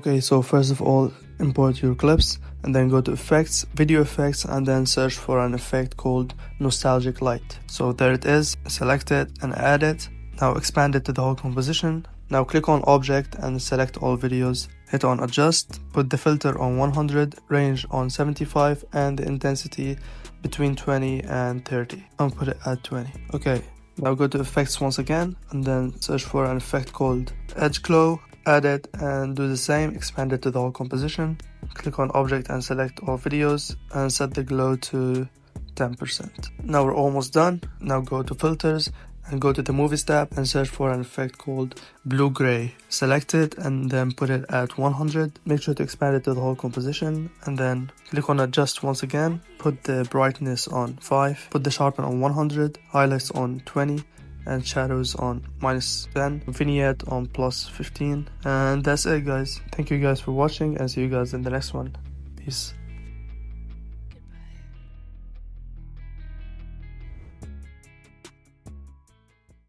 Okay, so first of all, import your clips and then go to effects, video effects, and then search for an effect called nostalgic light. So there it is, select it and add it. Now expand it to the whole composition. Now click on object and select all videos. Hit on adjust, put the filter on 100, range on 75, and the intensity between 20 and 30. I'll put it at 20. Okay, now go to effects once again and then search for an effect called edge glow. Add it and do the same, expand it to the whole composition. Click on object and select all videos and set the glow to 10%. Now we're almost done. Now go to filters and go to the movies tab and search for an effect called blue gray. Select it and then put it at 100. Make sure to expand it to the whole composition and then click on adjust once again. Put the brightness on 5, put the sharpen on 100, highlights on 20, and shadows on -10, vignette on +15, and that's it guys. Thank you guys for watching and see you guys in the next one. Peace.